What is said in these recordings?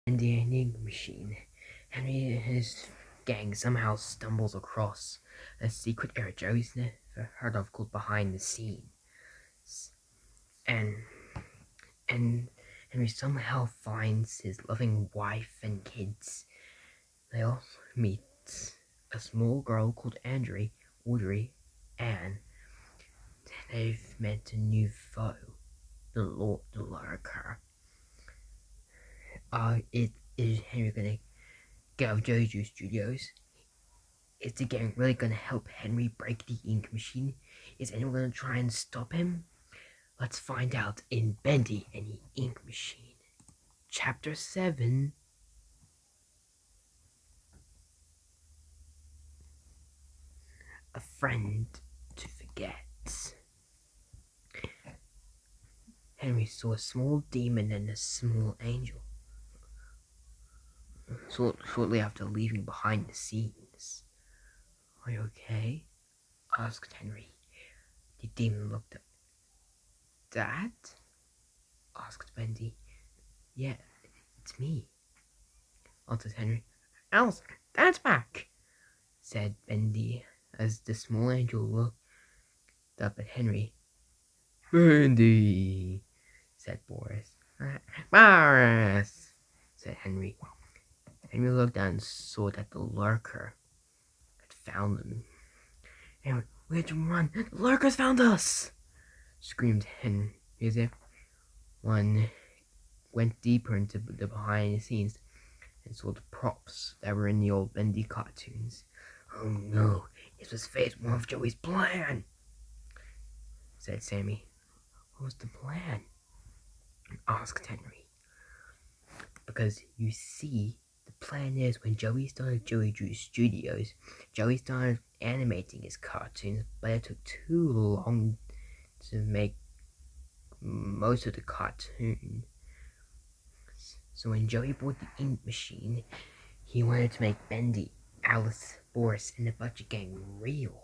and the Enigma machine. Henry and his gang somehow stumbles across a secret area Joey's never heard of called Behind the Scenes. And and Henry somehow finds his loving wife and kids. They also meet a small girl called Audrey, and they've met a new foe, the Lurker. Is Henry gonna get out of JoJo Studios? Is the gang really gonna help Henry break the ink machine? Is anyone gonna try and stop him? Let's find out in Bendy and the Ink Machine. Chapter 7. A Friend to Forget. Henry saw a small demon and a small angel. Shortly after leaving Behind the Scenes. Are you okay? Asked Henry. The demon looked up. Dad? Asked Bendy. Yeah, it's me, answered Henry. Alice, Dad's back, said Bendy as the small angel looked up at Henry. Bendy, said Boris. Boris, said Henry. Henry looked down and saw that the lurker had found them. Henry, we had to run. The lurker's found us, screamed Henry as if one went deeper into the behind the scenes and saw the props that were in the old Bendy cartoons. Oh no, this was phase 1 of Joey's plan, said Sammy. What was the plan? Asked Henry. Because you see, the plan is when Joey started Joey Drew Studios, Joey started animating his cartoons, but it took too long to make most of the cartoon. So when Joey bought the ink machine, he wanted to make Bendy, Alice, Boris, and the Butcher Gang real.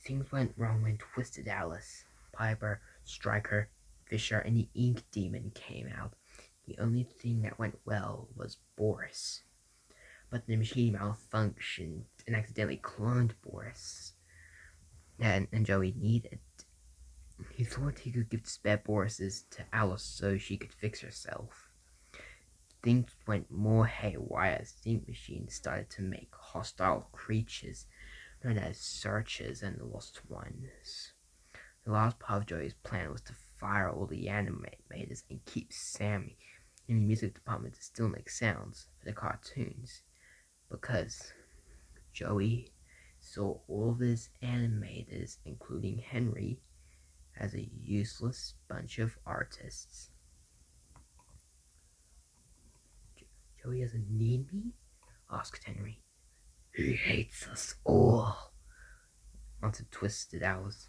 Things went wrong when Twisted Alice, Piper, Striker, Fisher, and the Ink Demon came out. The only thing that went well was Boris. But the machine malfunctioned and accidentally cloned Boris. And Joey needed. He thought he could give spare Borises to Alice so she could fix herself. Things went more haywire as the ink machine started to make hostile creatures known as searchers and lost ones. The last part of Joey's plan was to fire all the animators and keep Sammy in the music department to still make sounds for the cartoons, because Joey saw all of his animators, including Henry, as a useless bunch of artists. Joey doesn't need me? Asked Henry. He hates us all, answered Twisted Alice.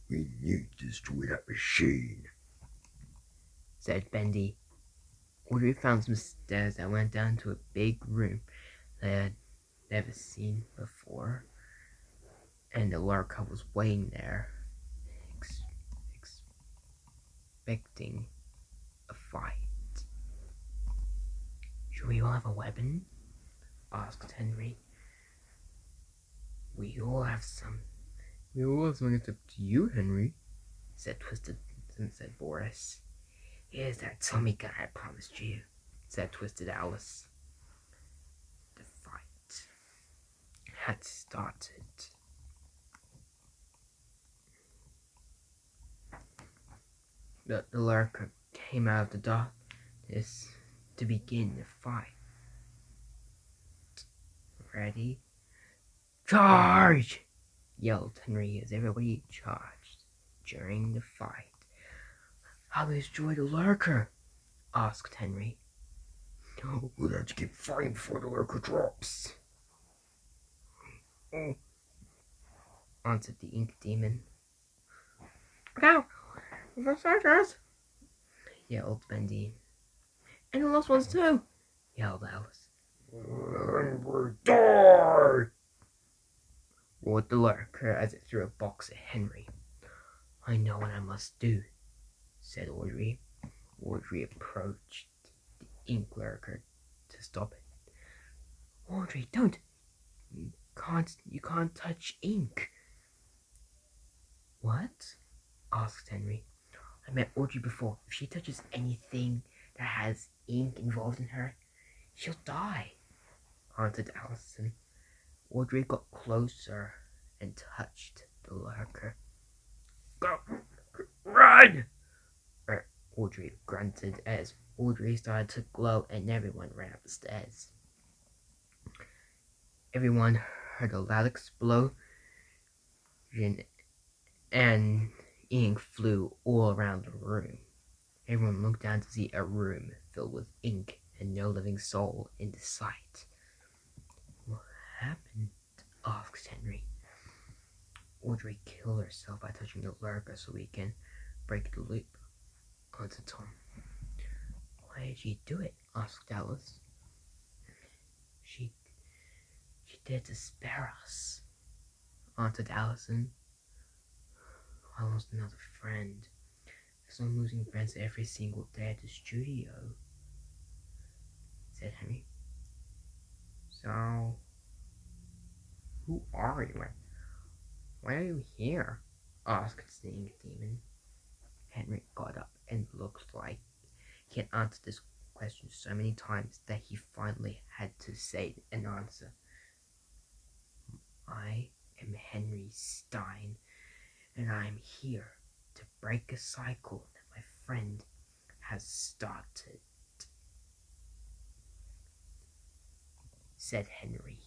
We need to destroy that machine, said Bendy. Audrey found some stairs that went down to a big room they had never seen before, and the lurker was waiting there, expecting a fight. Should we all have a weapon? Asked Henry. We all have some. We all have something. It's up to you, Henry, said Boris. Here's that Tommy gun I promised you, said Twisted Alice. The fight had started. The lurker came out of the darkness to begin the fight. Ready? Charge! Yelled Henry as everybody charged during the fight. How do we destroy the lurker? Asked Henry. We'll have to keep fighting before the lurker drops, answered the ink demon. Look out! The searchers! Yelled Bendy. And the lost ones too! Yelled Alice. And we die! Roared the lurker as it threw a box at Henry. I know what I must do, said Audrey. Audrey approached ink lurker to stop it. Audrey, don't! You can't touch ink. What? Asked Henry. I met Audrey before. If she touches anything that has ink involved in her, she'll die, answered Allison. Audrey got closer and touched the lurker. Go! Run! Audrey grunted as Audrey started to glow and everyone ran up the stairs. Everyone heard a loud explosion and ink flew all around the room. Everyone looked down to see a room filled with ink and no living soul in the sight. What happened? Asked Henry. Audrey killed herself by touching the lurker so we can break the loop, answered Tom. Why did she do it? Asked Alice. She did to spare us, answered Allison. I lost another friend. So I'm losing friends every single day at the studio, said Henry. So, who are you? Why are you here? Asked the ink demon. Henry got up and looked like he had answered this question so many times that he finally had to say an answer. I am Henry Stein, and I am here to break a cycle that my friend has started, said Henry.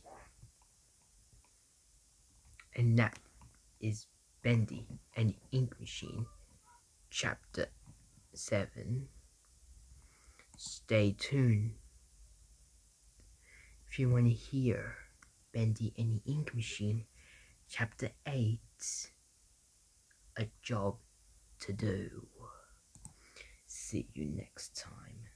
And that is Bendy and the Ink Machine, Chapter 7. Stay tuned if you want to hear Bendy and the Ink Machine, Chapter 8, A Job to Do. See you next time.